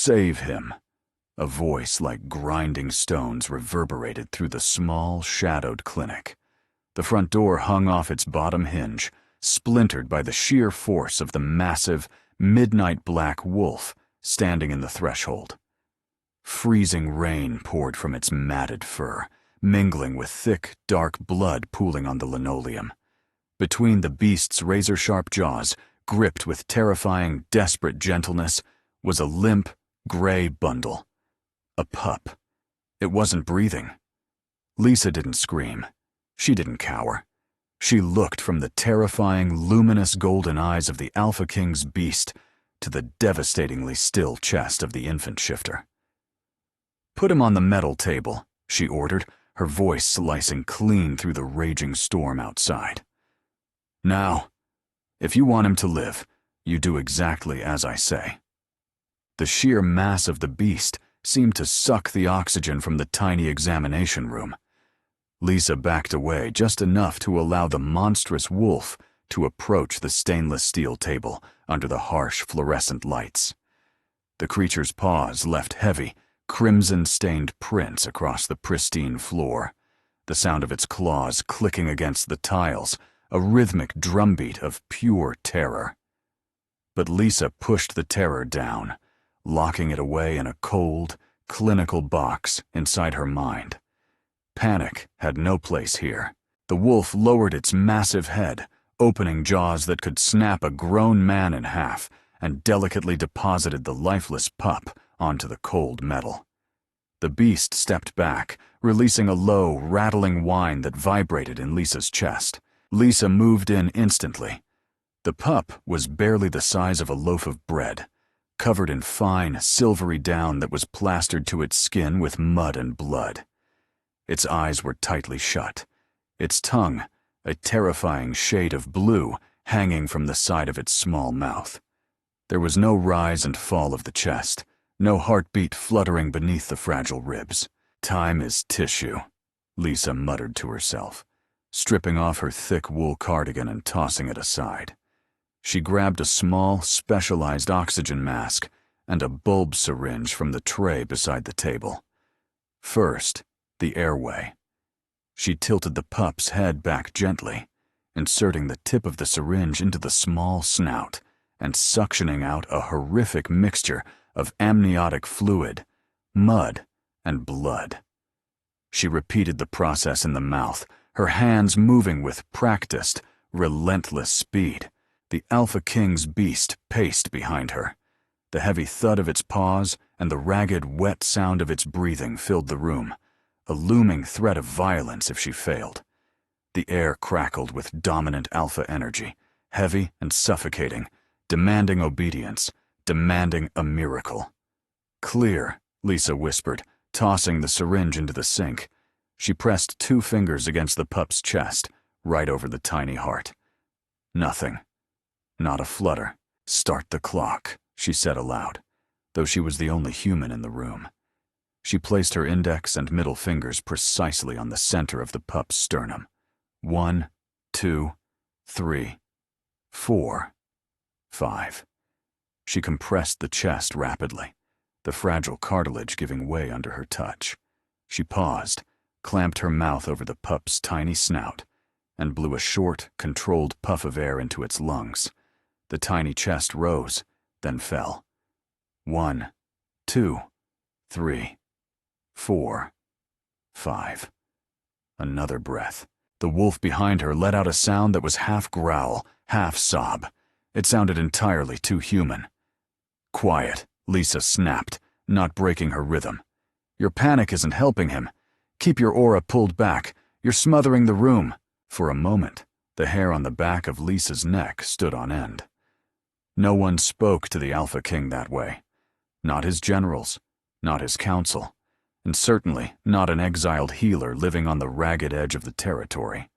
Save him. A voice like grinding stones reverberated through the small, shadowed clinic. The front door hung off its bottom hinge, splintered by the sheer force of the massive, midnight black wolf standing in the threshold. Freezing rain poured from its matted fur, mingling with thick, dark blood pooling on the linoleum. Between the beast's razor-sharp jaws, gripped with terrifying, desperate gentleness, was a limp, gray bundle. A pup. It wasn't breathing. Lisa didn't scream. She didn't cower. She looked from the terrifying, luminous golden eyes of the Alpha King's beast to the devastatingly still chest of the infant shifter. "Put him on the metal table," she ordered, her voice slicing clean through the raging storm outside. "Now, if you want him to live, you do exactly as I say." The sheer mass of the beast seemed to suck the oxygen from the tiny examination room. Lisa backed away just enough to allow the monstrous wolf to approach the stainless steel table under the harsh fluorescent lights. The creature's paws left heavy, crimson-stained prints across the pristine floor, the sound of its claws clicking against the tiles, a rhythmic drumbeat of pure terror. But Lisa pushed the terror down, locking it away in a cold, clinical box inside her mind. Panic had no place here. The wolf lowered its massive head, opening jaws that could snap a grown man in half, and delicately deposited the lifeless pup onto the cold metal. The beast stepped back, releasing a low, rattling whine that vibrated in Lisa's chest. Lisa moved in instantly. The pup was barely the size of a loaf of bread, covered in fine, silvery down that was plastered to its skin with mud and blood. Its eyes were tightly shut, its tongue, a terrifying shade of blue, hanging from the side of its small mouth. There was no rise and fall of the chest, no heartbeat fluttering beneath the fragile ribs. "Time is tissue," Lisa muttered to herself, stripping off her thick wool cardigan and tossing it aside. She grabbed a small, specialized oxygen mask and a bulb syringe from the tray beside the table. First, the airway. She tilted the pup's head back gently, inserting the tip of the syringe into the small snout and suctioning out a horrific mixture of amniotic fluid, mud, and blood. She repeated the process in the mouth, her hands moving with practiced, relentless speed. The Alpha King's beast paced behind her. The heavy thud of its paws and the ragged, wet sound of its breathing filled the room, a looming threat of violence if she failed. The air crackled with dominant alpha energy, heavy and suffocating, demanding obedience, demanding a miracle. "Clear," Lisa whispered, tossing the syringe into the sink. She pressed 2 fingers against the pup's chest, right over the tiny heart. Nothing. Not a flutter. "Start the clock," she said aloud, though she was the only human in the room. She placed her index and middle fingers precisely on the center of the pup's sternum. 1, 2, 3, 4, 5. She compressed the chest rapidly, the fragile cartilage giving way under her touch. She paused, clamped her mouth over the pup's tiny snout, and blew a short, controlled puff of air into its lungs. The tiny chest rose, then fell. 1, 2, 3, 4, 5. Another breath. The wolf behind her let out a sound that was half growl, half sob. It sounded entirely too human. "Quiet," Lisa snapped, not breaking her rhythm. "Your panic isn't helping him. Keep your aura pulled back. You're smothering the room." For a moment, the hair on the back of Lisa's neck stood on end. No one spoke to the Alpha King that way. Not his generals, not his council, and certainly not an exiled healer living on the ragged edge of the territory.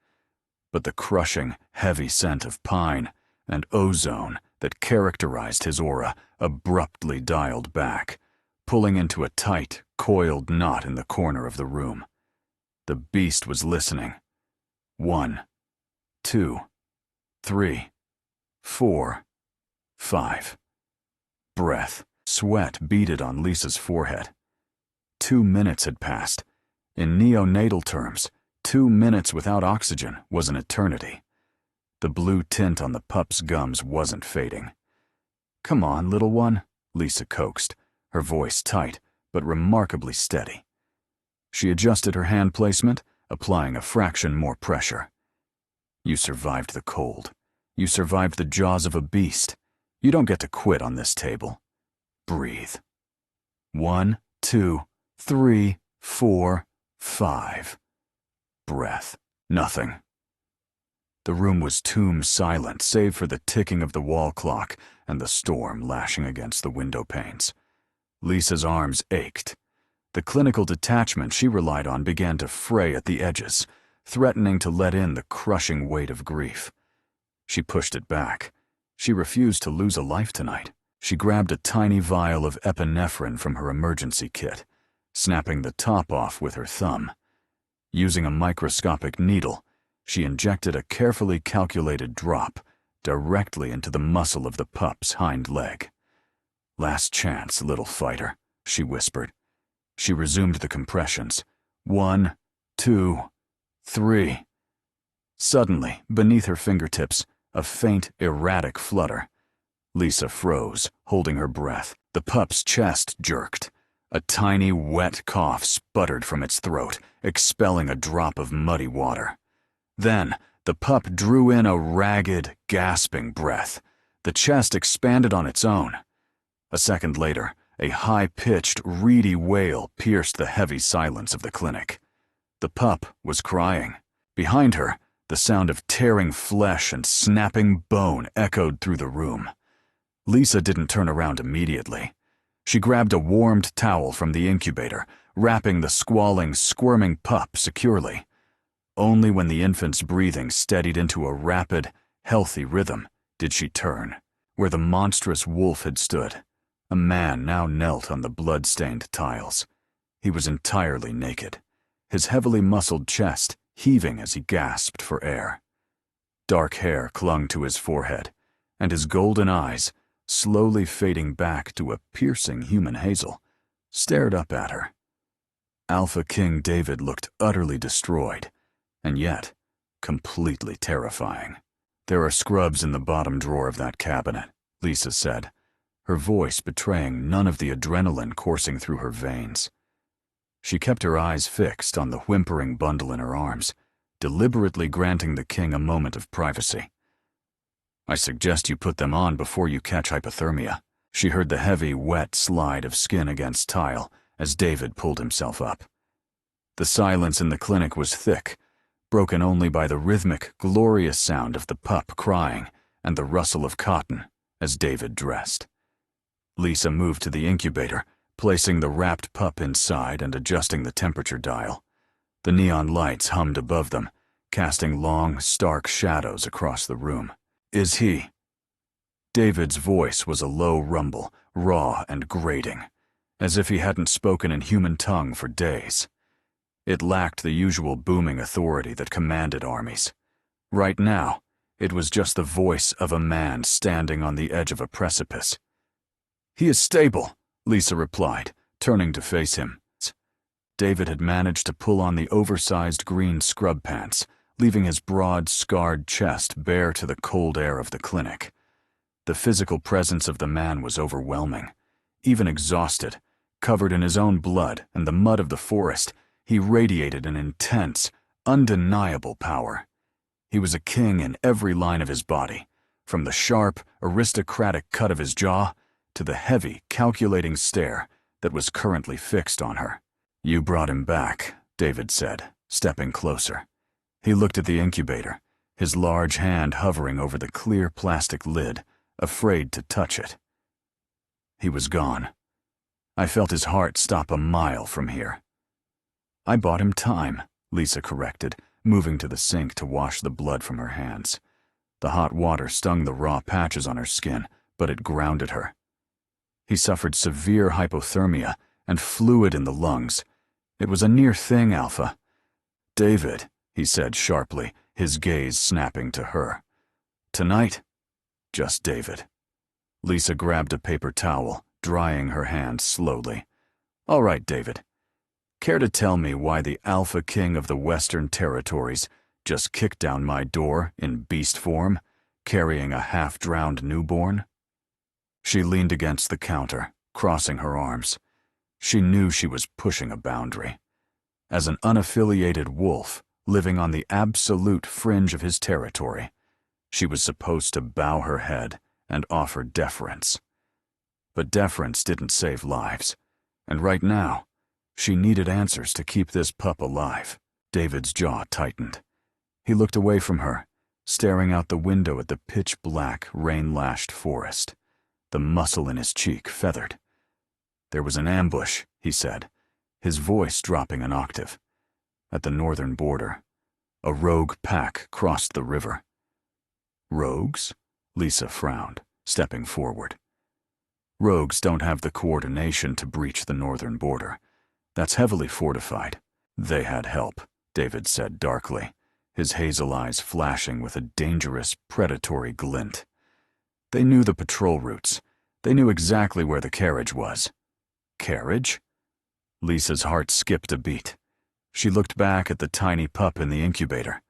But the crushing, heavy scent of pine and ozone that characterized his aura abruptly dialed back, pulling into a tight, coiled knot in the corner of the room. The beast was listening. 1, 2, 3, 4, 5. Breath. Sweat beaded on Lisa's forehead. 2 minutes had passed. In neonatal terms, 2 minutes without oxygen was an eternity. The blue tint on the pup's gums wasn't fading. "Come on, little one," Lisa coaxed, her voice tight but remarkably steady. She adjusted her hand placement, applying a fraction more pressure. "You survived the cold. You survived the jaws of a beast. You don't get to quit on this table. Breathe. 1, 2, 3, 4, 5. Breath. Nothing." The room was tomb silent, save for the ticking of the wall clock and the storm lashing against the window panes. Lisa's arms ached. The clinical detachment she relied on began to fray at the edges, threatening to let in the crushing weight of grief. She pushed it back. She refused to lose a life tonight. She grabbed a tiny vial of epinephrine from her emergency kit, snapping the top off with her thumb. Using a microscopic needle, she injected a carefully calculated drop directly into the muscle of the pup's hind leg. "Last chance, little fighter," she whispered. She resumed the compressions. 1, 2, 3. Suddenly, beneath her fingertips, a faint, erratic flutter. Lisa froze, holding her breath. The pup's chest jerked. A tiny, wet cough sputtered from its throat, expelling a drop of muddy water. Then, the pup drew in a ragged, gasping breath. The chest expanded on its own. A second later, a high-pitched, reedy wail pierced the heavy silence of the clinic. The pup was crying. Behind her, the sound of tearing flesh and snapping bone echoed through the room. Lisa didn't turn around immediately. She grabbed a warmed towel from the incubator, wrapping the squalling, squirming pup securely. Only when the infant's breathing steadied into a rapid, healthy rhythm did she turn. Where the monstrous wolf had stood, a man now knelt on the blood-stained tiles. He was entirely naked, his heavily muscled chest heaving as he gasped for air. Dark hair clung to his forehead, and his golden eyes, slowly fading back to a piercing human hazel, stared up at her. Alpha King David looked utterly destroyed, and yet completely terrifying. "There are scrubs in the bottom drawer of that cabinet," Lisa said, her voice betraying none of the adrenaline coursing through her veins. She kept her eyes fixed on the whimpering bundle in her arms, deliberately granting the king a moment of privacy. "I suggest you put them on before you catch hypothermia." She heard the heavy, wet slide of skin against tile as David pulled himself up. The silence in the clinic was thick, broken only by the rhythmic, glorious sound of the pup crying and the rustle of cotton as David dressed. Lisa moved to the incubator, placing the wrapped pup inside and adjusting the temperature dial. The neon lights hummed above them, casting long, stark shadows across the room. "Is he?" David's voice was a low rumble, raw and grating, as if he hadn't spoken in human tongue for days. It lacked the usual booming authority that commanded armies. Right now, it was just the voice of a man standing on the edge of a precipice. "He is stable," Lisa replied, turning to face him. David had managed to pull on the oversized green scrub pants, leaving his broad, scarred chest bare to the cold air of the clinic. The physical presence of the man was overwhelming. Even exhausted, covered in his own blood and the mud of the forest, he radiated an intense, undeniable power. He was a king in every line of his body, from the sharp, aristocratic cut of his jaw to the heavy, calculating stare that was currently fixed on her. "You brought him back," David said, stepping closer. He looked at the incubator, his large hand hovering over the clear plastic lid, afraid to touch it. He was gone. I felt his heart stop a mile from here. "I bought him time," Lisa corrected, moving to the sink to wash the blood from her hands. The hot water stung the raw patches on her skin, but it grounded her. He suffered severe hypothermia and fluid in the lungs. It was a near thing, Alpha. "David," he said sharply, his gaze snapping to her. "Tonight, just David." Lisa grabbed a paper towel, drying her hand slowly. "All right, David. Care to tell me why the Alpha King of the Western Territories just kicked down my door in beast form, carrying a half-drowned newborn?" She leaned against the counter, crossing her arms. She knew she was pushing a boundary. As an unaffiliated wolf, living on the absolute fringe of his territory, she was supposed to bow her head and offer deference. But deference didn't save lives, and right now, she needed answers to keep this pup alive. David's jaw tightened. He looked away from her, staring out the window at the pitch-black, rain-lashed forest. The muscle in his cheek feathered. "There was an ambush," he said, his voice dropping an octave. "At the northern border. A rogue pack crossed the river." "Rogues?" Lisa frowned, stepping forward. "Rogues don't have the coordination to breach the northern border. That's heavily fortified." "They had help," David said darkly, his hazel eyes flashing with a dangerous, predatory glint. "They knew the patrol routes. They knew exactly where the carriage was." "Carriage?" Lisa's heart skipped a beat. She looked back at the tiny pup in the incubator.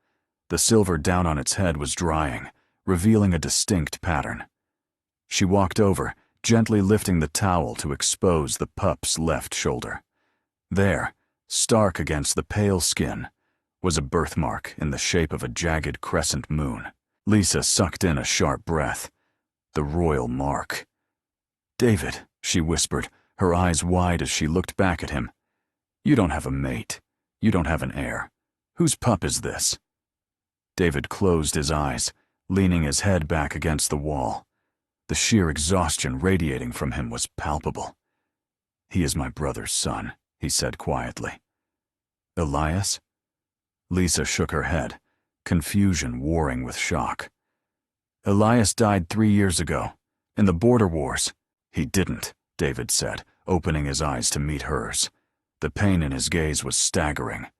The silver down on its head was drying, revealing a distinct pattern. She walked over, gently lifting the towel to expose the pup's left shoulder. There, stark against the pale skin, was a birthmark in the shape of a jagged crescent moon. Lisa sucked in a sharp breath. The royal mark. "David," she whispered, her eyes wide as she looked back at him. "You don't have a mate. You don't have an heir. Whose pup is this?" David closed his eyes, leaning his head back against the wall. The sheer exhaustion radiating from him was palpable. "He is my brother's son," he said quietly. "Elias?" Lisa shook her head, confusion warring with shock. "Elias died 3 years ago, in the border wars." "He didn't," David said, opening his eyes to meet hers. The pain in his gaze was staggering.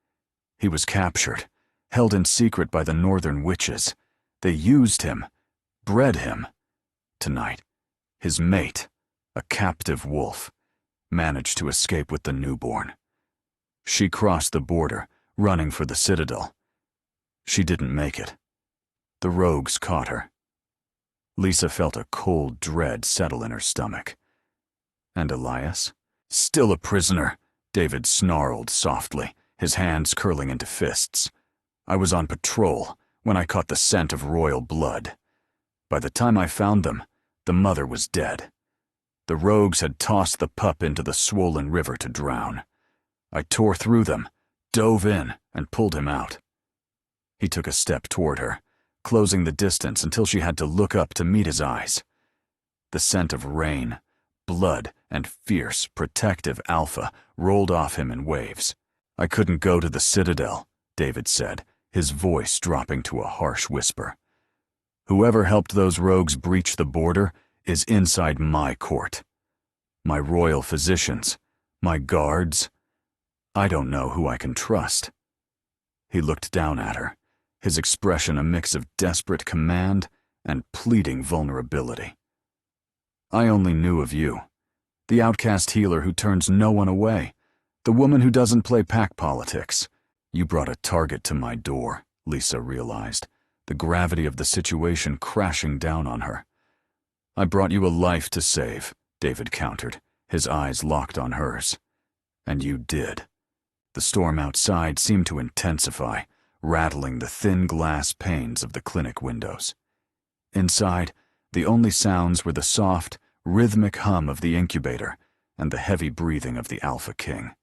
"He was captured, held in secret by the northern witches. They used him, bred him. Tonight, his mate, a captive wolf, managed to escape with the newborn. She crossed the border, running for the citadel. She didn't make it. The rogues caught her." Lisa felt a cold dread settle in her stomach. "And Elias?" "Still a prisoner," David snarled softly, his hands curling into fists. "I was on patrol when I caught the scent of royal blood. By the time I found them, the mother was dead. The rogues had tossed the pup into the swollen river to drown. I tore through them, dove in, and pulled him out." He took a step toward her, closing the distance until she had to look up to meet his eyes. The scent of rain, blood, and fierce, protective alpha rolled off him in waves. "I couldn't go to the citadel," David said, his voice dropping to a harsh whisper. "Whoever helped those rogues breach the border is inside my court. My royal physicians, my guards. I don't know who I can trust." He looked down at her, his expression a mix of desperate command and pleading vulnerability. "I only knew of you. The outcast healer who turns no one away. The woman who doesn't play pack politics. You brought a target to my door," Lisa realized, the gravity of the situation crashing down on her. "I brought you a life to save," David countered, his eyes locked on hers. "And you did." The storm outside seemed to intensify, rattling the thin glass panes of the clinic windows. Inside, the only sounds were the soft, rhythmic hum of the incubator and the heavy breathing of the Alpha King.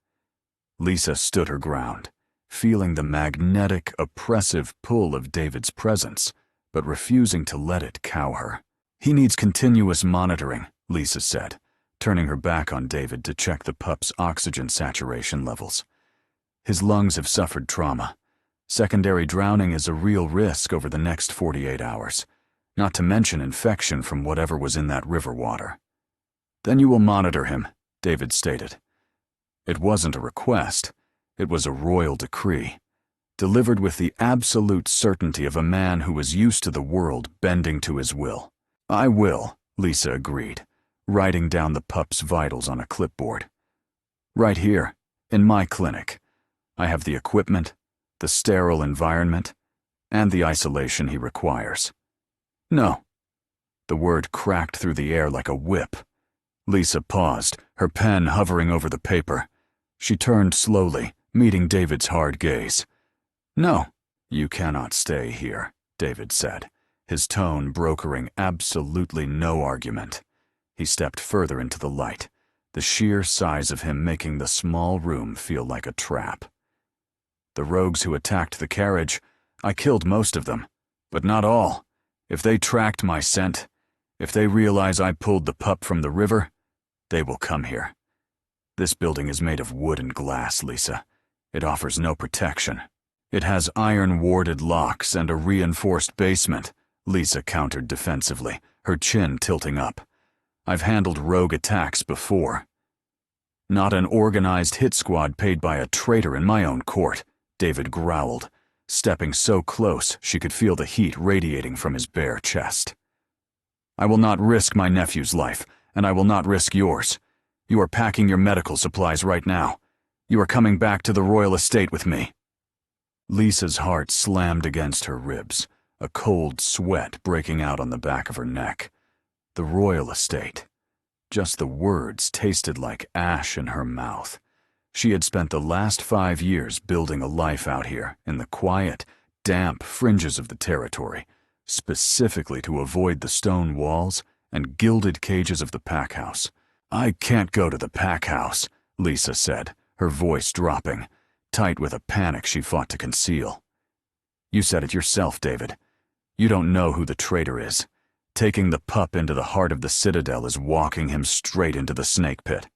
Lisa stood her ground, feeling the magnetic, oppressive pull of David's presence, but refusing to let it cow her. "He needs continuous monitoring," Lisa said, turning her back on David to check the pup's oxygen saturation levels. "His lungs have suffered trauma. Secondary drowning is a real risk over the next 48 hours, not to mention infection from whatever was in that river water." "Then you will monitor him," David stated. It wasn't a request. It was a royal decree, delivered with the absolute certainty of a man who was used to the world bending to his will. "I will," Lisa agreed, writing down the pup's vitals on a clipboard. "Right here, in my clinic. I have the equipment, the sterile environment, and the isolation he requires." "No." The word cracked through the air like a whip. Lisa paused, her pen hovering over the paper. She turned slowly, meeting David's hard gaze. "No, you cannot stay here," David said, his tone brokering absolutely no argument. He stepped further into the light, the sheer size of him making the small room feel like a trap. "The rogues who attacked the carriage, I killed most of them, but not all. If they tracked my scent, if they realize I pulled the pup from the river, they will come here. This building is made of wood and glass, Lisa. It offers no protection. It has iron-warded locks and a reinforced basement," Lisa countered defensively, her chin tilting up. "I've handled rogue attacks before." "Not an organized hit squad paid by a traitor in my own court," David growled, stepping so close she could feel the heat radiating from his bare chest. "I will not risk my nephew's life, and I will not risk yours. You are packing your medical supplies right now. You are coming back to the royal estate with me." Lisa's heart slammed against her ribs, a cold sweat breaking out on the back of her neck. The royal estate. Just the words tasted like ash in her mouth. She had spent the last 5 years building a life out here in the quiet, damp fringes of the territory, specifically to avoid the stone walls and gilded cages of the pack house. "I can't go to the pack house," Lisa said, her voice dropping, tight with a panic she fought to conceal. "You said it yourself, David. You don't know who the traitor is. Taking the pup into the heart of the Citadel is walking him straight into the snake pit."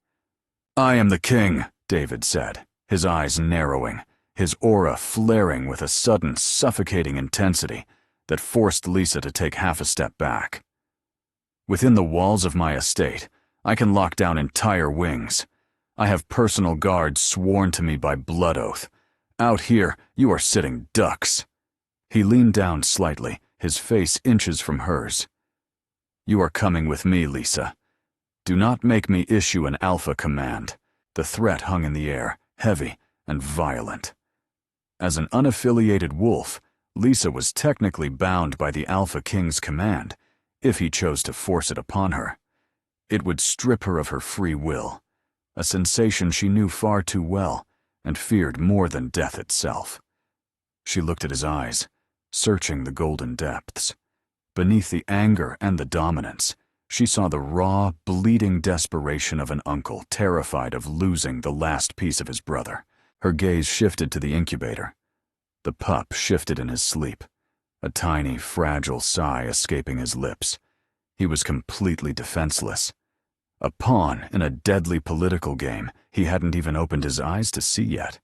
"I am the king," David said, his eyes narrowing, his aura flaring with a sudden, suffocating intensity that forced Lisa to take half a step back. "Within the walls of my estate, I can lock down entire wings. I have personal guards sworn to me by blood oath. Out here, you are sitting ducks." He leaned down slightly, his face inches from hers. "You are coming with me, Lisa. Do not make me issue an alpha command." The threat hung in the air, heavy and violent. As an unaffiliated wolf, Lisa was technically bound by the Alpha King's command, if he chose to force it upon her. It would strip her of her free will, a sensation she knew far too well and feared more than death itself. She looked at his eyes, searching the golden depths. Beneath the anger and the dominance, she saw the raw, bleeding desperation of an uncle terrified of losing the last piece of his brother. Her gaze shifted to the incubator. The pup shifted in his sleep, a tiny, fragile sigh escaping his lips. He was completely defenseless. A pawn in a deadly political game he hadn't even opened his eyes to see yet.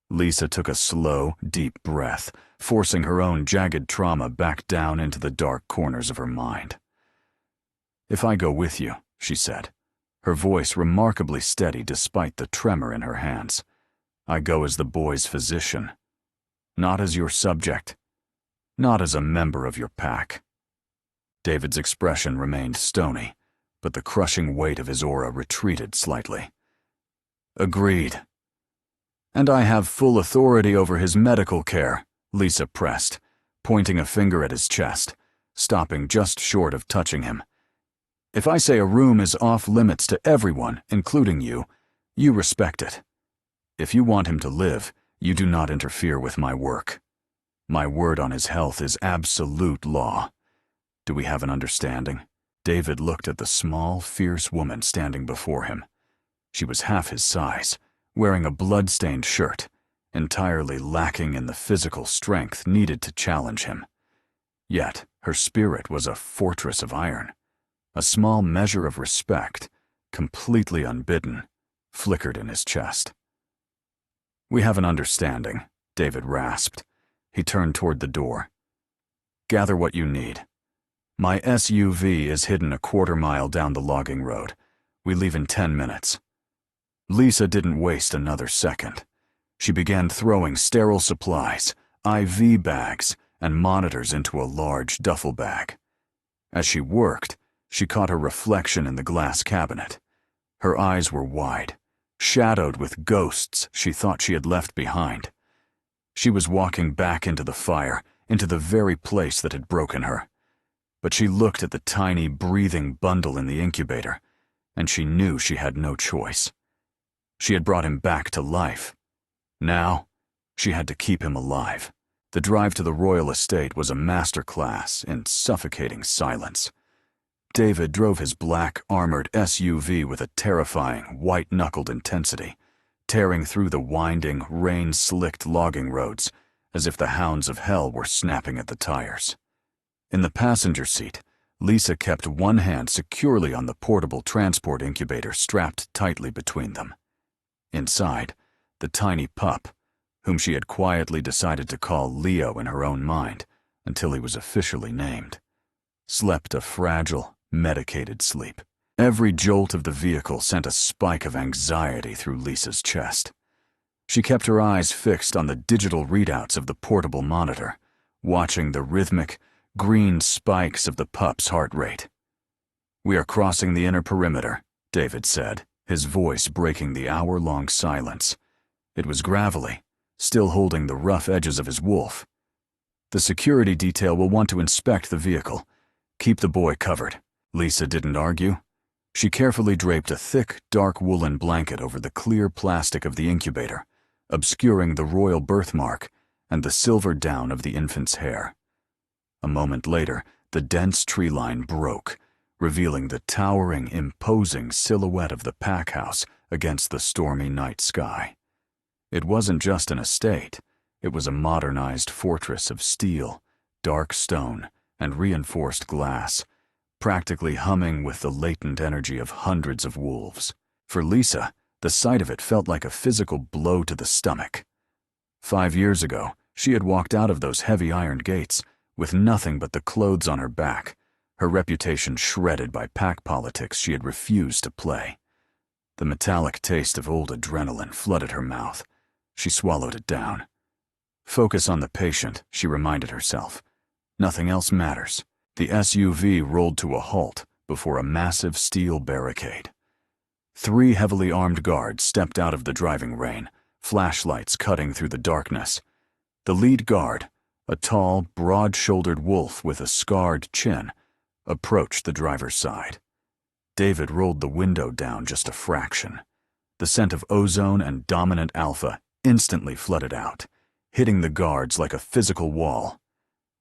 Lisa took a slow, deep breath, forcing her own jagged trauma back down into the dark corners of her mind. "If I go with you," she said, her voice remarkably steady despite the tremor in her hands, "I go as the boy's physician. Not as your subject. Not as a member of your pack." David's expression remained stony, but the crushing weight of his aura retreated slightly. "Agreed." "And I have full authority over his medical care," Lisa pressed, pointing a finger at his chest, stopping just short of touching him. "If I say a room is off limits to everyone, including you, you respect it. If you want him to live, you do not interfere with my work. My word on his health is absolute law. Do we have an understanding?" David looked at the small, fierce woman standing before him. She was half his size, wearing a blood-stained shirt, entirely lacking in the physical strength needed to challenge him. Yet her spirit was a fortress of iron. A small measure of respect, completely unbidden, flickered in his chest. "We have an understanding," David rasped. He turned toward the door. "Gather what you need. My SUV is hidden a quarter-mile down the logging road. We leave in 10 minutes. Lisa didn't waste another second. She began throwing sterile supplies, IV bags, and monitors into a large duffel bag. As she worked, She caught her reflection in the glass cabinet. Her eyes were wide, shadowed with ghosts she thought she had left behind. She was walking back into the fire, into the very place that had broken her. But she looked at the tiny, breathing bundle in the incubator, and she knew she had no choice. She had brought him back to life. Now, she had to keep him alive. The drive to the royal estate was a masterclass in suffocating silence. David drove his black, armored SUV with a terrifying, white-knuckled intensity, tearing through the winding, rain-slicked logging roads as if the hounds of hell were snapping at the tires. In the passenger seat, Lisa kept one hand securely on the portable transport incubator strapped tightly between them. Inside, the tiny pup, whom she had quietly decided to call Leo in her own mind until he was officially named, slept a fragile, medicated sleep. Every jolt of the vehicle sent a spike of anxiety through Lisa's chest. She kept her eyes fixed on the digital readouts of the portable monitor, watching the rhythmic, green spikes of the pup's heart rate. "We are crossing the inner perimeter," David said, his voice breaking the hour-long silence. It was gravelly, still holding the rough edges of his wolf. "The security detail will want to inspect the vehicle. Keep the boy covered." Lisa didn't argue. She carefully draped a thick, dark woolen blanket over the clear plastic of the incubator, obscuring the royal birthmark and the silver down of the infant's hair. A moment later, the dense tree line broke, revealing the towering, imposing silhouette of the pack house against the stormy night sky. It wasn't just an estate. It was a modernized fortress of steel, dark stone, and reinforced glass, practically humming with the latent energy of hundreds of wolves. For Lisa, the sight of it felt like a physical blow to the stomach. 5 years ago, she had walked out of those heavy iron gates with nothing but the clothes on her back, her reputation shredded by pack politics she had refused to play. The metallic taste of old adrenaline flooded her mouth. She swallowed it down. Focus on the patient, she reminded herself. Nothing else matters. The SUV rolled to a halt before a massive steel barricade. 3 heavily armed guards stepped out of the driving rain, flashlights cutting through the darkness. The lead guard, a tall, broad-shouldered wolf with a scarred chin, approached the driver's side. David rolled the window down just a fraction. The scent of ozone and dominant alpha instantly flooded out, hitting the guards like a physical wall.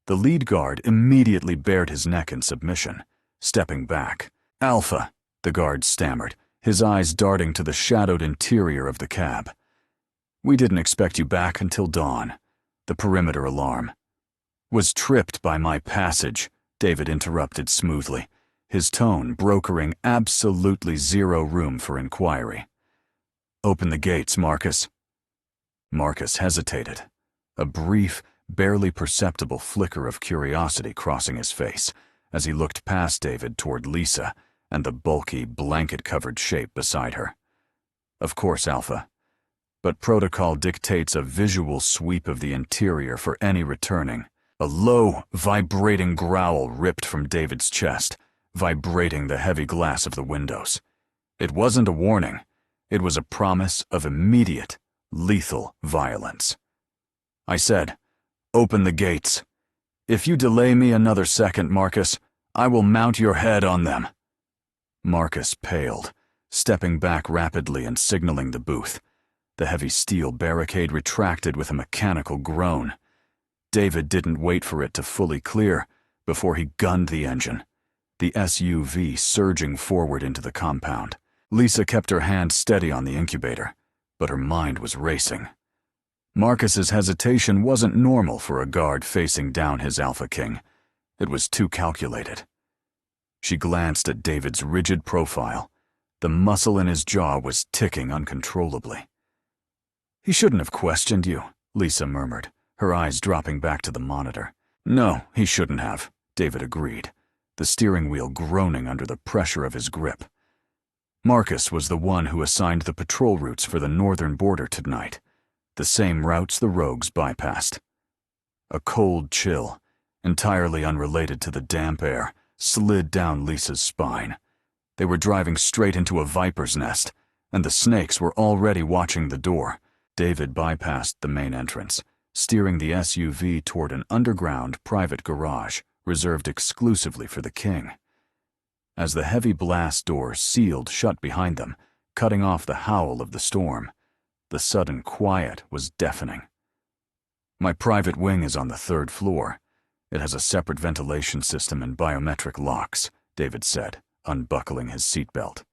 The lead guard immediately bared his neck in submission, stepping back. "Alpha," the guard stammered, his eyes darting to the shadowed interior of the cab. "We didn't expect you back until dawn." The perimeter alarm was tripped by my passage, David interrupted smoothly, his tone brokering absolutely zero room for inquiry. "Open the gates, Marcus." Marcus hesitated, a brief, barely perceptible flicker of curiosity crossing his face as he looked past David toward Lisa and the bulky, blanket-covered shape beside her. "Of course, Alpha. But protocol dictates a visual sweep of the interior for any returning." A low, vibrating growl ripped from David's chest, vibrating the heavy glass of the windows. It wasn't a warning. It was a promise of immediate, lethal violence. I said, "Open the gates. If you delay me another second, Marcus, I will mount your head on them." Marcus paled, stepping back rapidly and signaling the booth. The heavy steel barricade retracted with a mechanical groan. David didn't wait for it to fully clear before he gunned the engine, the SUV surging forward into the compound. Lisa kept her hand steady on the incubator, but her mind was racing. Marcus's hesitation wasn't normal for a guard facing down his Alpha King. It was too calculated. She glanced at David's rigid profile. The muscle in his jaw was ticking uncontrollably. "He shouldn't have questioned you," Lisa murmured, her eyes dropping back to the monitor. "No, he shouldn't have," David agreed, the steering wheel groaning under the pressure of his grip. Marcus was the one who assigned the patrol routes for the northern border tonight, the same routes the rogues bypassed. A cold chill, entirely unrelated to the damp air, slid down Lisa's spine. They were driving straight into a viper's nest, and the snakes were already watching the door. David bypassed the main entrance, steering the SUV toward an underground private garage reserved exclusively for the king. As the heavy blast doors sealed shut behind them, cutting off the howl of the storm, the sudden quiet was deafening. "My private wing is on the 3rd floor. It has a separate ventilation system and biometric locks," David said, unbuckling his seatbelt.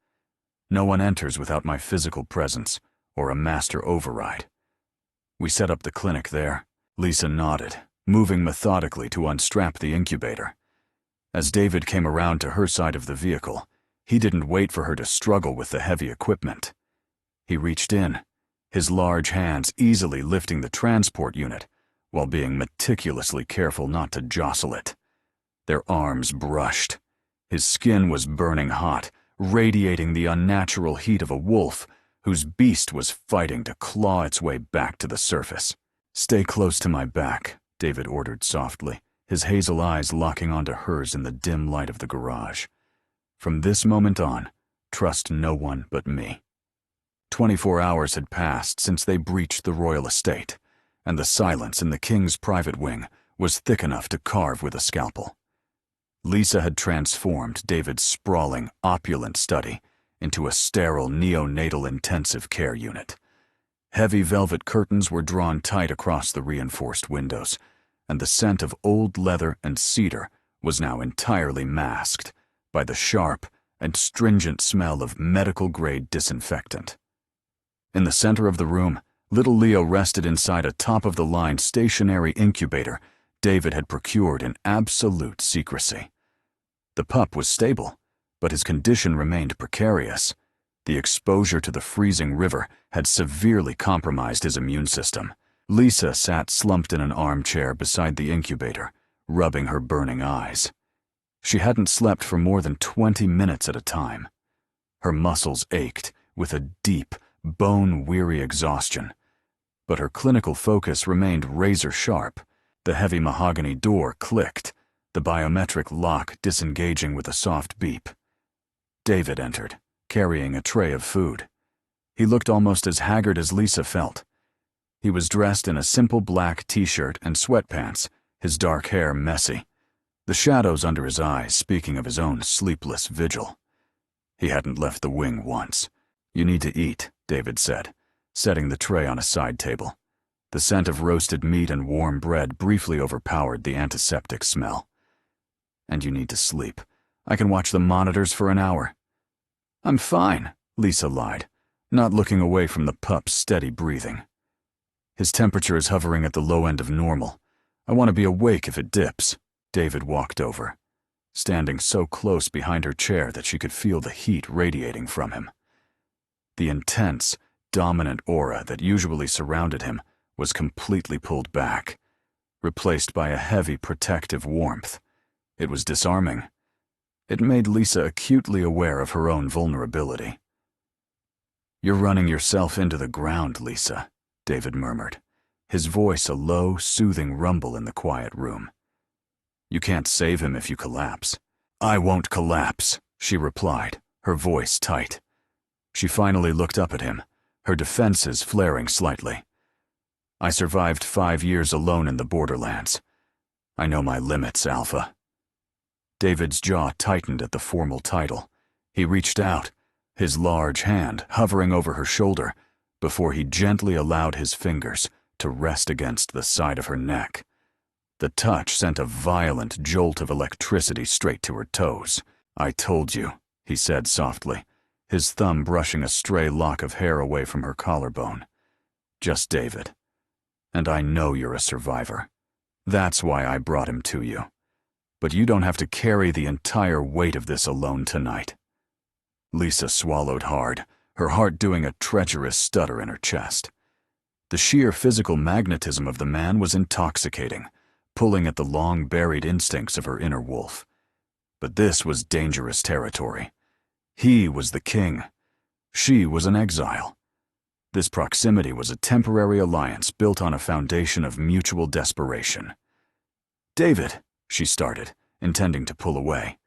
"No one enters without my physical presence or a master override." "We set up the clinic there." Lisa nodded, moving methodically to unstrap the incubator. As David came around to her side of the vehicle, he didn't wait for her to struggle with the heavy equipment. He reached in, his large hands easily lifting the transport unit while being meticulously careful not to jostle it. Their arms brushed. His skin was burning hot, radiating the unnatural heat of a wolf whose beast was fighting to claw its way back to the surface. "Stay close to my back," David ordered softly, his hazel eyes locking onto hers in the dim light of the garage. "From this moment on, trust no one but me." 24 hours had passed since they breached the royal estate, and the silence in the king's private wing was thick enough to carve with a scalpel. Lisa had transformed David's sprawling, opulent study into a sterile neonatal intensive care unit. Heavy velvet curtains were drawn tight across the reinforced windows, and the scent of old leather and cedar was now entirely masked by the sharp and stringent smell of medical-grade disinfectant. In the center of the room, little Leo rested inside a top-of-the-line stationary incubator David had procured in absolute secrecy. The pup was stable, but his condition remained precarious. The exposure to the freezing river had severely compromised his immune system. Lisa sat slumped in an armchair beside the incubator, rubbing her burning eyes. She hadn't slept for more than 20 minutes at a time. Her muscles ached with a deep, bone-weary exhaustion, but her clinical focus remained razor-sharp. The heavy mahogany door clicked, the biometric lock disengaging with a soft beep. David entered, carrying a tray of food. He looked almost as haggard as Lisa felt. He was dressed in a simple black t-shirt and sweatpants, his dark hair messy, the shadows under his eyes speaking of his own sleepless vigil. He hadn't left the wing once. "You need to eat," David said, setting the tray on a side table. The scent of roasted meat and warm bread briefly overpowered the antiseptic smell. "And you need to sleep. I can watch the monitors for an hour." "I'm fine," Lisa lied, not looking away from the pup's steady breathing. "His temperature is hovering at the low end of normal. I want to be awake if it dips." David walked over, standing so close behind her chair that she could feel the heat radiating from him. The intense, dominant aura that usually surrounded him was completely pulled back, replaced by a heavy protective warmth. It was disarming. It made Lisa acutely aware of her own vulnerability. "You're running yourself into the ground, Lisa," David murmured, his voice a low, soothing rumble in the quiet room. "You can't save him if you collapse." "I won't collapse," she replied, her voice tight. She finally looked up at him, her defenses flaring slightly. "I survived 5 years alone in the borderlands. I know my limits, Alpha." David's jaw tightened at the formal title. He reached out, his large hand hovering over her shoulder, before he gently allowed his fingers to rest against the side of her neck. The touch sent a violent jolt of electricity straight to her toes. "I told you," he said softly, his thumb brushing a stray lock of hair away from her collarbone. "Just David. And I know you're a survivor. That's why I brought him to you. But you don't have to carry the entire weight of this alone tonight." Lisa swallowed hard, her heart doing a treacherous stutter in her chest. The sheer physical magnetism of the man was intoxicating, pulling at the long-buried instincts of her inner wolf. But this was dangerous territory. He was the king. She was an exile. This proximity was a temporary alliance built on a foundation of mutual desperation. "David," she started, intending to pull away,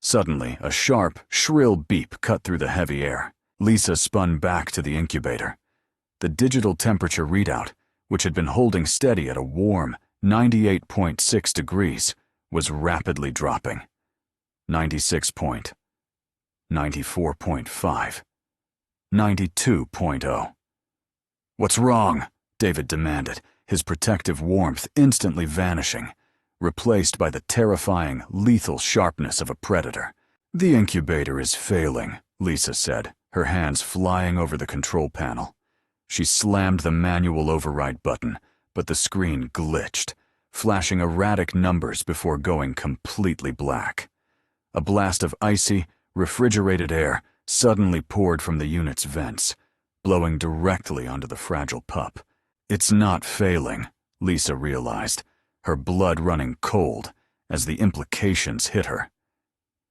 Suddenly, a sharp, shrill beep cut through the heavy air. Lisa spun back to the incubator. The digital temperature readout, which had been holding steady at a warm 98.6 degrees, was rapidly dropping. 96 point, 94.5, 92.0. "What's wrong?" David demanded, his protective warmth instantly vanishing, replaced by the terrifying, lethal sharpness of a predator. "The incubator is failing," Lisa said, her hands flying over the control panel. She slammed the manual override button, but the screen glitched, flashing erratic numbers before going completely black. A blast of icy, refrigerated air suddenly poured from the unit's vents, blowing directly onto the fragile pup. "It's not failing," Lisa realized, her blood running cold as the implications hit her.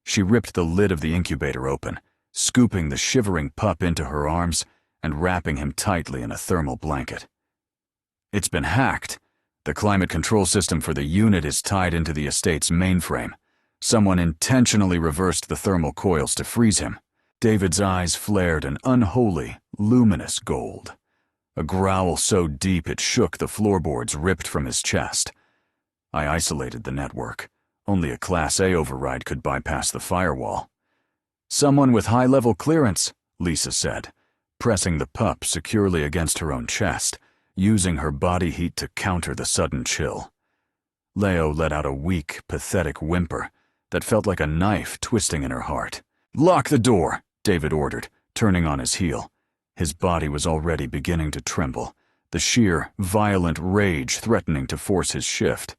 She ripped the lid of the incubator open, scooping the shivering pup into her arms and wrapping him tightly in a thermal blanket. "It's been hacked. The climate control system for the unit is tied into the estate's mainframe. Someone intentionally reversed the thermal coils to freeze him." David's eyes flared an unholy, luminous gold. A growl so deep it shook the floorboards ripped from his chest. "I isolated the network. Only a Class A override could bypass the firewall." "Someone with high-level clearance," Lisa said, pressing the pup securely against her own chest, using her body heat to counter the sudden chill. Leo let out a weak, pathetic whimper that felt like a knife twisting in her heart. "Lock the door," David ordered, turning on his heel. His body was already beginning to tremble, the sheer, violent rage threatening to force his shift.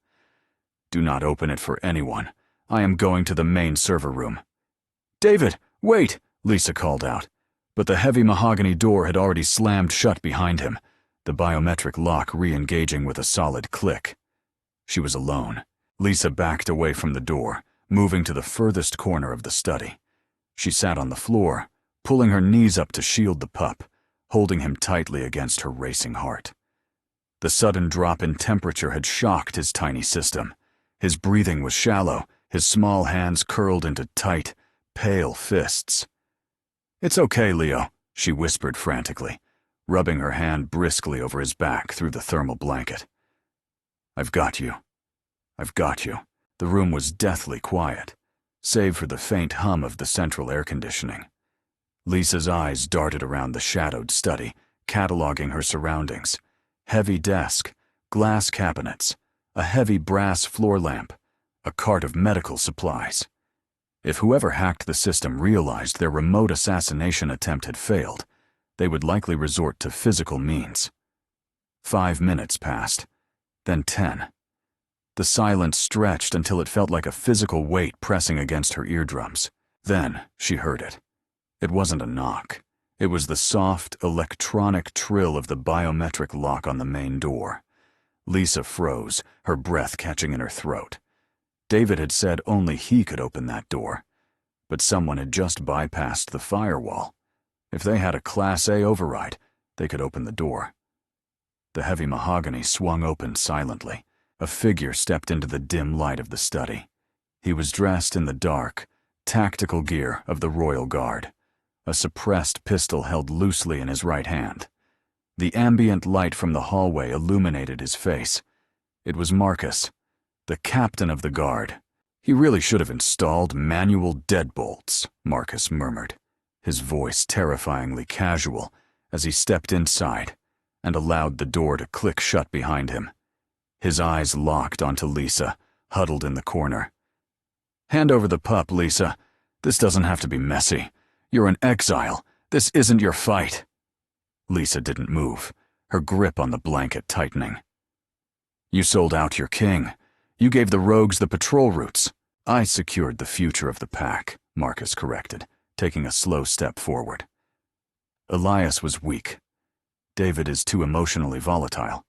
"Do not open it for anyone. I am going to the main server room." "David, wait!" Lisa called out. But the heavy mahogany door had already slammed shut behind him, the biometric lock re-engaging with a solid click. She was alone. Lisa backed away from the door, moving to the furthest corner of the study. She sat on the floor, pulling her knees up to shield the pup, holding him tightly against her racing heart. The sudden drop in temperature had shocked his tiny system. His breathing was shallow, his small hands curled into tight, pale fists. "It's okay, Leo," she whispered frantically, rubbing her hand briskly over his back through the thermal blanket. "I've got you. I've got you." The room was deathly quiet, save for the faint hum of the central air conditioning. Lisa's eyes darted around the shadowed study, cataloging her surroundings. Heavy desk, glass cabinets, a heavy brass floor lamp, a cart of medical supplies. If whoever hacked the system realized their remote assassination attempt had failed, they would likely resort to physical means. 5 minutes passed, then 10. The silence stretched until it felt like a physical weight pressing against her eardrums. Then she heard it. It wasn't a knock. It was the soft, electronic trill of the biometric lock on the main door. Lisa froze, her breath catching in her throat. David had said only he could open that door, but someone had just bypassed the firewall. If they had a Class A override, they could open the door. The heavy mahogany swung open silently. A figure stepped into the dim light of the study. He was dressed in the dark, tactical gear of the Royal Guard, a suppressed pistol held loosely in his right hand. The ambient light from the hallway illuminated his face. It was Marcus, the captain of the guard. "He really should have installed manual deadbolts," Marcus murmured, his voice terrifyingly casual as he stepped inside and allowed the door to click shut behind him. His eyes locked onto Lisa, huddled in the corner. "Hand over the pup, Lisa. This doesn't have to be messy. You're in exile. This isn't your fight." Lisa didn't move, her grip on the blanket tightening. "You sold out your king. You gave the rogues the patrol routes." "I secured the future of the pack," Marcus corrected, taking a slow step forward. "Elias was weak. David is too emotionally volatile.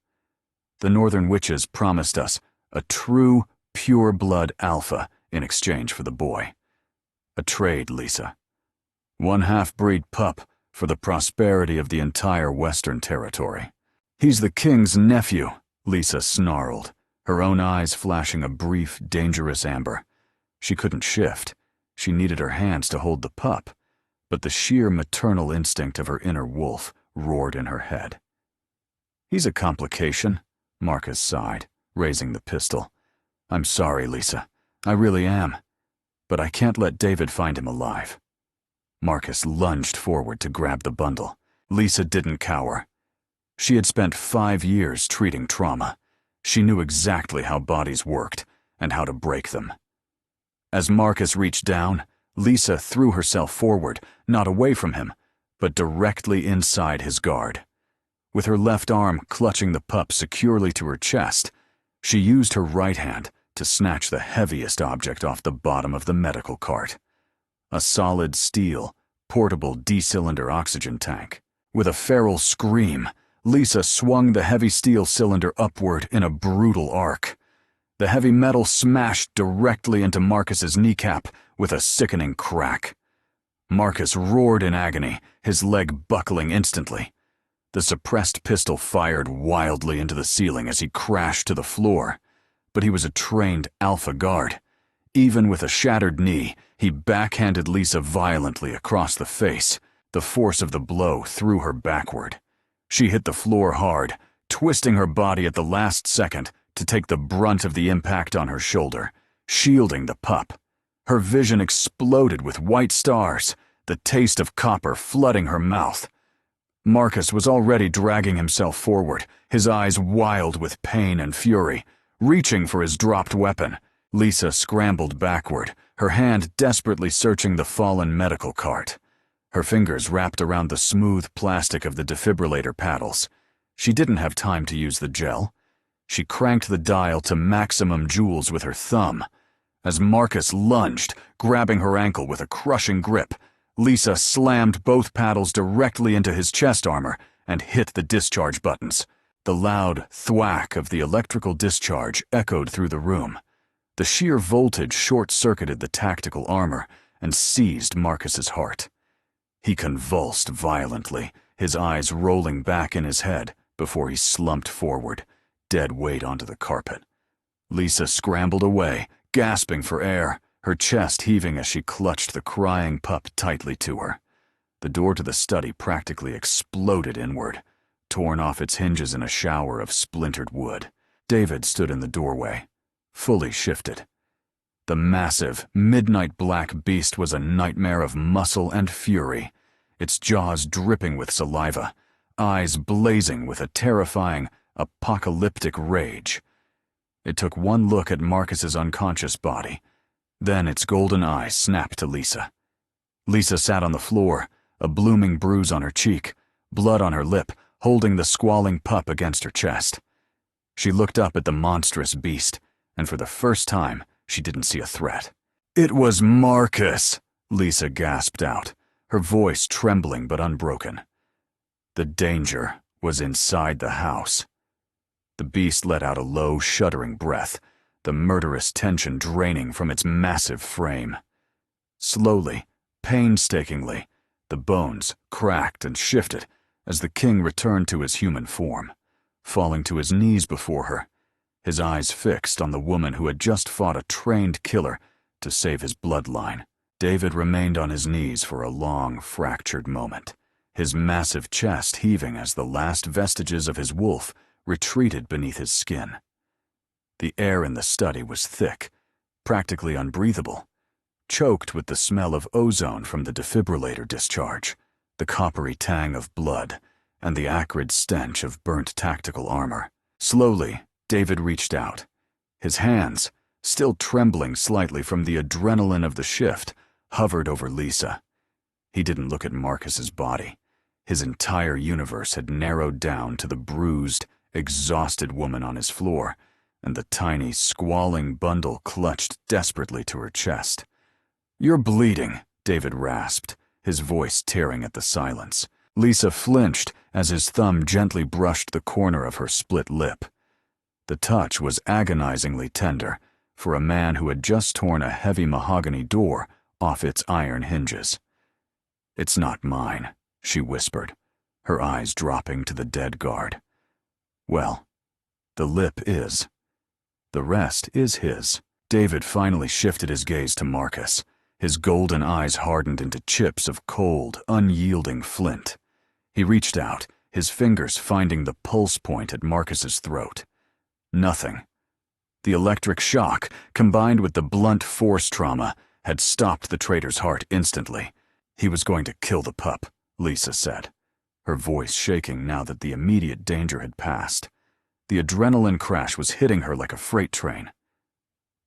The Northern Witches promised us a true, pure-blood alpha in exchange for the boy. A trade, Lisa. One half-breed pup for the prosperity of the entire Western Territory." "He's the king's nephew," Lisa snarled, her own eyes flashing a brief, dangerous amber. She couldn't shift. She needed her hands to hold the pup, but the sheer maternal instinct of her inner wolf roared in her head. "He's a complication," Marcus sighed, raising the pistol. "I'm sorry, Lisa. I really am. But I can't let David find him alive." Marcus lunged forward to grab the bundle. Lisa didn't cower. She had spent 5 years treating trauma. She knew exactly how bodies worked and how to break them. As Marcus reached down, Lisa threw herself forward, not away from him, but directly inside his guard. With her left arm clutching the pup securely to her chest, she used her right hand to snatch the heaviest object off the bottom of the medical cart. A solid steel, portable D-cylinder oxygen tank. With a feral scream, Lisa swung the heavy steel cylinder upward in a brutal arc. The heavy metal smashed directly into Marcus's kneecap with a sickening crack. Marcus roared in agony, his leg buckling instantly. The suppressed pistol fired wildly into the ceiling as he crashed to the floor. But he was a trained alpha guard. Even with a shattered knee, he backhanded Lisa violently across the face. The force of the blow threw her backward. She hit the floor hard, twisting her body at the last second to take the brunt of the impact on her shoulder, shielding the pup. Her vision exploded with white stars, the taste of copper flooding her mouth. Marcus was already dragging himself forward, his eyes wild with pain and fury, reaching for his dropped weapon. Lisa scrambled backward, her hand desperately searching the fallen medical cart. Her fingers wrapped around the smooth plastic of the defibrillator paddles. She didn't have time to use the gel. She cranked the dial to maximum joules with her thumb. As Marcus lunged, grabbing her ankle with a crushing grip, Lisa slammed both paddles directly into his chest armor and hit the discharge buttons. The loud thwack of the electrical discharge echoed through the room. The sheer voltage short-circuited the tactical armor and seized Marcus's heart. He convulsed violently, his eyes rolling back in his head before he slumped forward, dead weight onto the carpet. Lisa scrambled away, gasping for air, her chest heaving as she clutched the crying pup tightly to her. The door to the study practically exploded inward, torn off its hinges in a shower of splintered wood. David stood in the doorway, fully shifted. The massive, midnight black beast was a nightmare of muscle and fury, its jaws dripping with saliva, eyes blazing with a terrifying, apocalyptic rage. It took one look at Marcus's unconscious body. Then its golden eyes snapped to Lisa. Lisa sat on the floor, a blooming bruise on her cheek, blood on her lip, holding the squalling pup against her chest. She looked up at the monstrous beast, and for the first time, she didn't see a threat. "It was Marcus," Lisa gasped out, her voice trembling but unbroken. The danger was inside the house. The beast let out a low, shuddering breath, the murderous tension draining from its massive frame. Slowly, painstakingly, the bones cracked and shifted as the king returned to his human form, falling to his knees before her, his eyes fixed on the woman who had just fought a trained killer to save his bloodline. David remained on his knees for a long, fractured moment, his massive chest heaving as the last vestiges of his wolf retreated beneath his skin. The air in the study was thick, practically unbreathable, choked with the smell of ozone from the defibrillator discharge, the coppery tang of blood, and the acrid stench of burnt tactical armor. Slowly, David reached out. His hands, still trembling slightly from the adrenaline of the shift, hovered over Lisa. He didn't look at Marcus's body. His entire universe had narrowed down to the bruised, exhausted woman on his floor, and the tiny, squalling bundle clutched desperately to her chest. "You're bleeding," David rasped, his voice tearing at the silence. Lisa flinched as his thumb gently brushed the corner of her split lip. The touch was agonizingly tender for a man who had just torn a heavy mahogany door off its iron hinges. "It's not mine," she whispered, her eyes dropping to the dead guard. "Well, the lip is. The rest is his." David finally shifted his gaze to Marcus, His golden eyes hardened into chips of cold, unyielding flint. He reached out, his fingers finding the pulse point at Marcus's throat. Nothing. The electric shock, combined with the blunt force trauma, had stopped the traitor's heart instantly. He was going to kill the pup, Lisa said, her voice shaking now that the immediate danger had passed. The adrenaline crash was hitting her like a freight train.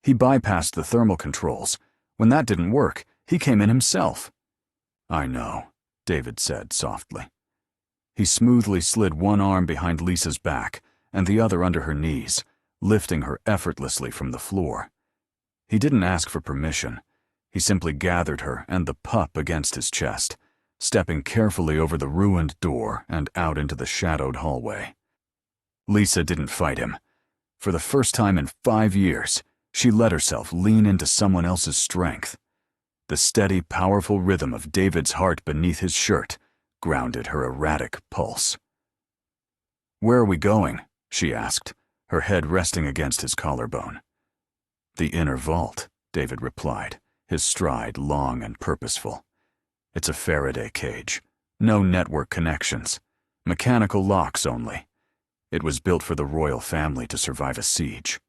He bypassed the thermal controls. When that didn't work, he came in himself. I know, David said softly. He smoothly slid one arm behind Lisa's back and the other under her knees, lifting her effortlessly from the floor. He didn't ask for permission. He simply gathered her and the pup against his chest, stepping carefully over the ruined door and out into the shadowed hallway. Lisa didn't fight him. For the first time in 5 years, she let herself lean into someone else's strength. The steady, powerful rhythm of David's heart beneath his shirt grounded her erratic pulse. "Where are we going?" she asked, her head resting against his collarbone. "The inner vault," David replied, his stride long and purposeful. "It's a Faraday cage. No network connections. Mechanical locks only. It was built for the royal family to survive a siege."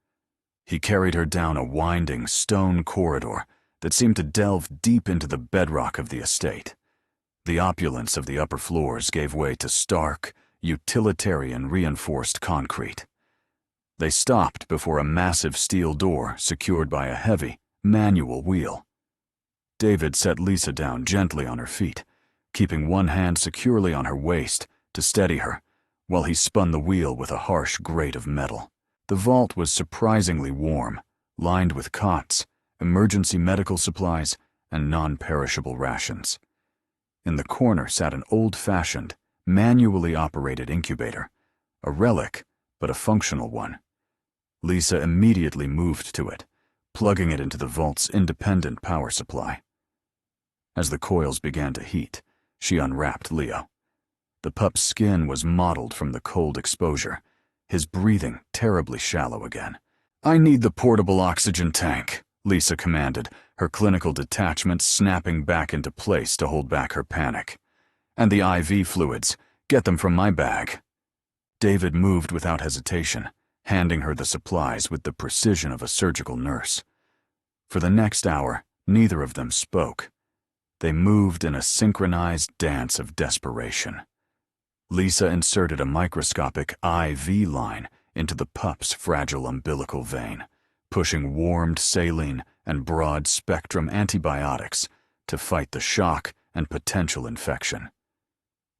He carried her down a winding stone corridor that seemed to delve deep into the bedrock of the estate. The opulence of the upper floors gave way to stark, utilitarian reinforced concrete. They stopped before a massive steel door secured by a heavy, manual wheel. David set Lisa down gently on her feet, keeping one hand securely on her waist to steady her, while he spun the wheel with a harsh grate of metal. The vault was surprisingly warm, lined with cots, emergency medical supplies, and non-perishable rations. In the corner sat an old-fashioned, manually operated incubator, a relic, but a functional one. Lisa immediately moved to it, plugging it into the vault's independent power supply. As the coils began to heat, she unwrapped Leo. The pup's skin was mottled from the cold exposure, his breathing terribly shallow again. "I need the portable oxygen tank," Lisa commanded, her clinical detachment snapping back into place to hold back her panic. "And the IV fluids. Get them from my bag." David moved without hesitation, handing her the supplies with the precision of a surgical nurse. For the next hour, neither of them spoke. They moved in a synchronized dance of desperation. Lisa inserted a microscopic IV line into the pup's fragile umbilical vein, pushing warmed saline and broad-spectrum antibiotics to fight the shock and potential infection.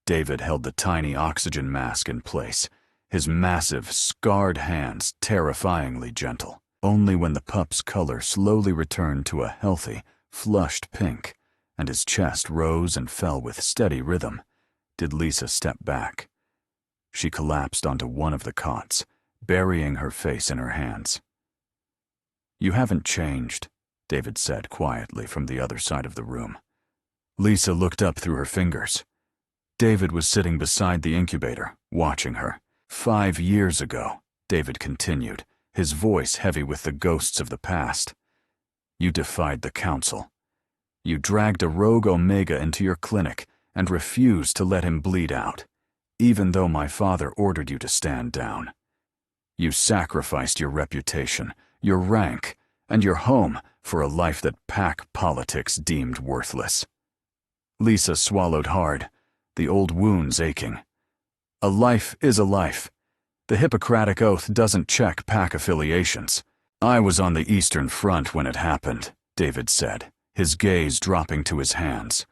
David held the tiny oxygen mask in place, his massive, scarred hands terrifyingly gentle. Only when the pup's color slowly returned to a healthy, flushed pink, and his chest rose and fell with steady rhythm, did Lisa step back. She collapsed onto one of the cots, burying her face in her hands. "You haven't changed," David said quietly from the other side of the room. Lisa looked up through her fingers. David was sitting beside the incubator, watching her. "5 years ago," David continued, his voice heavy with the ghosts of the past, "you defied the council. You dragged a rogue Omega into your clinic and refused to let him bleed out, even though my father ordered you to stand down. You sacrificed your reputation, your rank, and your home for a life that pack politics deemed worthless." Lisa swallowed hard, the old wounds aching. "A life is a life. The Hippocratic Oath doesn't check pack affiliations." "I was on the Eastern Front when it happened," David said, his gaze dropping to his hands.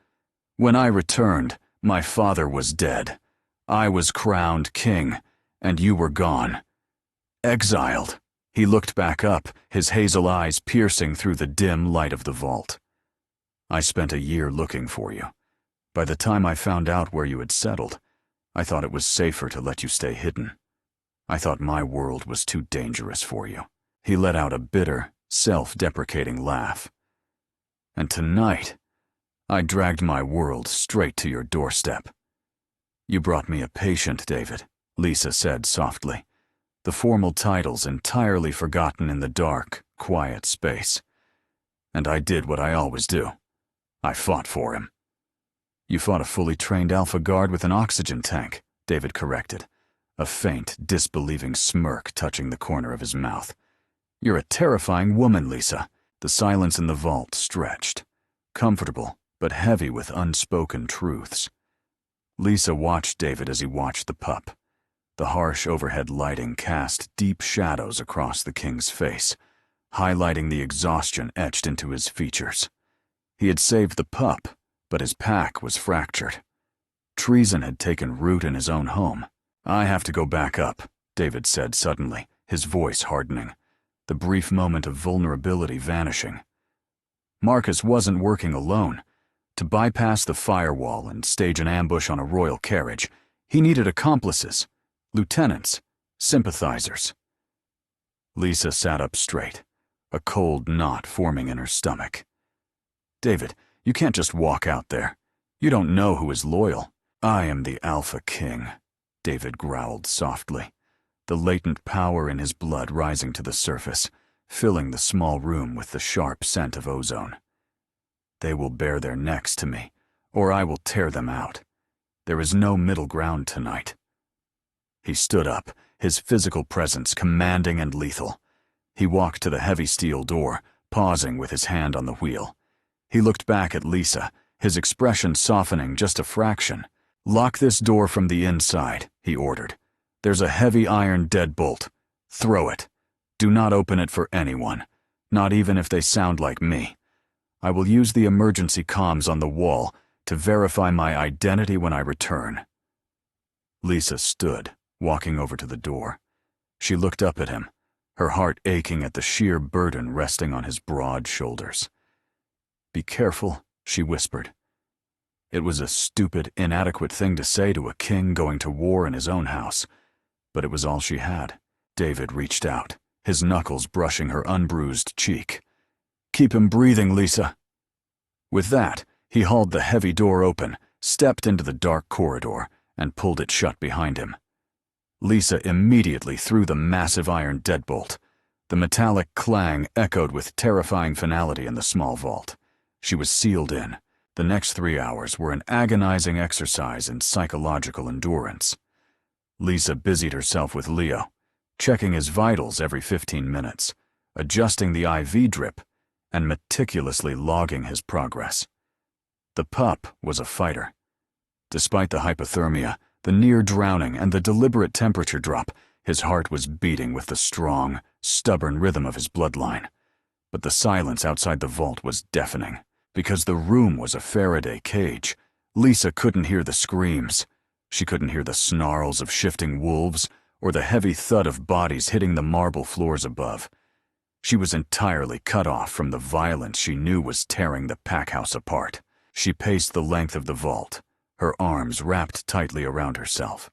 "When I returned, my father was dead. I was crowned king, and you were gone. Exiled." He looked back up, his hazel eyes piercing through the dim light of the vault. "I spent a year looking for you. By the time I found out where you had settled, I thought it was safer to let you stay hidden. I thought my world was too dangerous for you." He let out a bitter, self-deprecating laugh. "And tonight, I dragged my world straight to your doorstep." "You brought me a patient, David," Lisa said softly, the formal titles entirely forgotten in the dark, quiet space. "And I did what I always do. I fought for him. You fought a fully trained Alpha Guard with an oxygen tank, David corrected, a faint, disbelieving smirk touching the corner of his mouth. You're a terrifying woman, Lisa. The silence in the vault stretched, comfortable but heavy with unspoken truths. Lisa watched David as he watched the pup. The harsh overhead lighting cast deep shadows across the king's face, highlighting the exhaustion etched into his features. He had saved the pup, but his pack was fractured. Treason had taken root in his own home. I have to go back up, David said suddenly, his voice hardening, the brief moment of vulnerability vanishing. Marcus wasn't working alone. To bypass the firewall and stage an ambush on a royal carriage, he needed accomplices, lieutenants, sympathizers. Lisa sat up straight, a cold knot forming in her stomach. David, you can't just walk out there. You don't know who is loyal. I am the Alpha King, David growled softly, the latent power in his blood rising to the surface, filling the small room with the sharp scent of ozone. They will bare their necks to me, or I will tear them out. There is no middle ground tonight. He stood up, his physical presence commanding and lethal. He walked to the heavy steel door, pausing with his hand on the wheel. He looked back at Lisa, his expression softening just a fraction. Lock this door from the inside, he ordered. There's a heavy iron deadbolt. Throw it. Do not open it for anyone, not even if they sound like me. I will use the emergency comms on the wall to verify my identity when I return. Lisa stood, walking over to the door. She looked up at him, her heart aching at the sheer burden resting on his broad shoulders. Be careful, she whispered. It was a stupid, inadequate thing to say to a king going to war in his own house, but it was all she had. David reached out, his knuckles brushing her unbruised cheek. Keep him breathing, Lisa. With that, he hauled the heavy door open, stepped into the dark corridor, and pulled it shut behind him. Lisa immediately threw the massive iron deadbolt. The metallic clang echoed with terrifying finality in the small vault. She was sealed in. The next 3 hours were an agonizing exercise in psychological endurance. Lisa busied herself with Leo, checking his vitals every 15 minutes, adjusting the IV drip, and meticulously logging his progress. The pup was a fighter. Despite the hypothermia, the near drowning, and the deliberate temperature drop, his heart was beating with the strong, stubborn rhythm of his bloodline. But the silence outside the vault was deafening. Because the room was a Faraday cage, Lisa couldn't hear the screams. She couldn't hear the snarls of shifting wolves or the heavy thud of bodies hitting the marble floors above. She was entirely cut off from the violence she knew was tearing the pack house apart. She paced the length of the vault, her arms wrapped tightly around herself.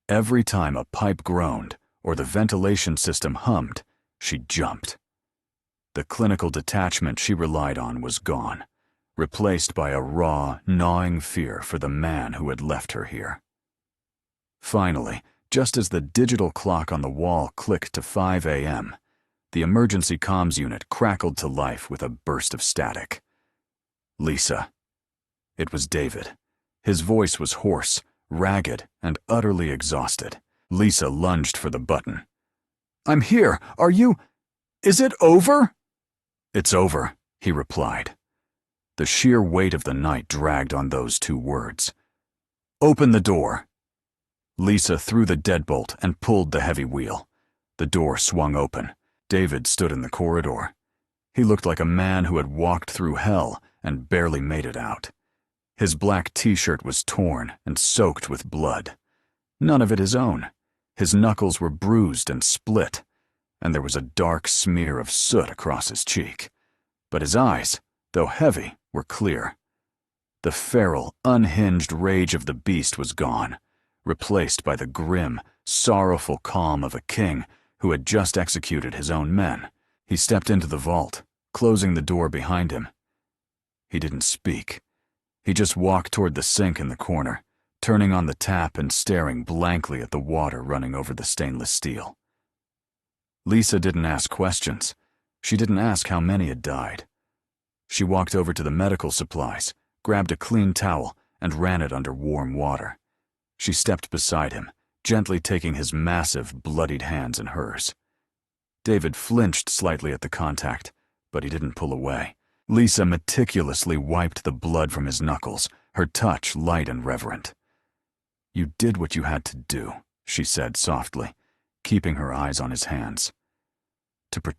Every time a pipe groaned or the ventilation system hummed, she jumped. The clinical detachment she relied on was gone, replaced by a raw, gnawing fear for the man who had left her here. Finally, just as the digital clock on the wall clicked to 5 a.m., the emergency comms unit crackled to life with a burst of static. Lisa. It was David. His voice was hoarse, ragged, and utterly exhausted. Lisa lunged for the button. I'm here. Are you... Is it over? It's over, he replied. The sheer weight of the night dragged on those 2 words. Open the door. Lisa threw the deadbolt and pulled the heavy wheel. The door swung open. David stood in the corridor. He looked like a man who had walked through hell and barely made it out. His black t-shirt was torn and soaked with blood. None of it his own. His knuckles were bruised and split, and there was a dark smear of soot across his cheek. But his eyes, though heavy, were clear. The feral, unhinged rage of the beast was gone, replaced by the grim, sorrowful calm of a king who had just executed his own men. He stepped into the vault, closing the door behind him. He didn't speak. He just walked toward the sink in the corner, turning on the tap and staring blankly at the water running over the stainless steel. Lisa didn't ask questions. She didn't ask how many had died. She walked over to the medical supplies, grabbed a clean towel, and ran it under warm water. She stepped beside him, gently taking his massive, bloodied hands in hers. David flinched slightly at the contact, but he didn't pull away. Lisa meticulously wiped the blood from his knuckles, her touch light and reverent. "You did what you had to do," she said softly, keeping her eyes on his hands. "To protect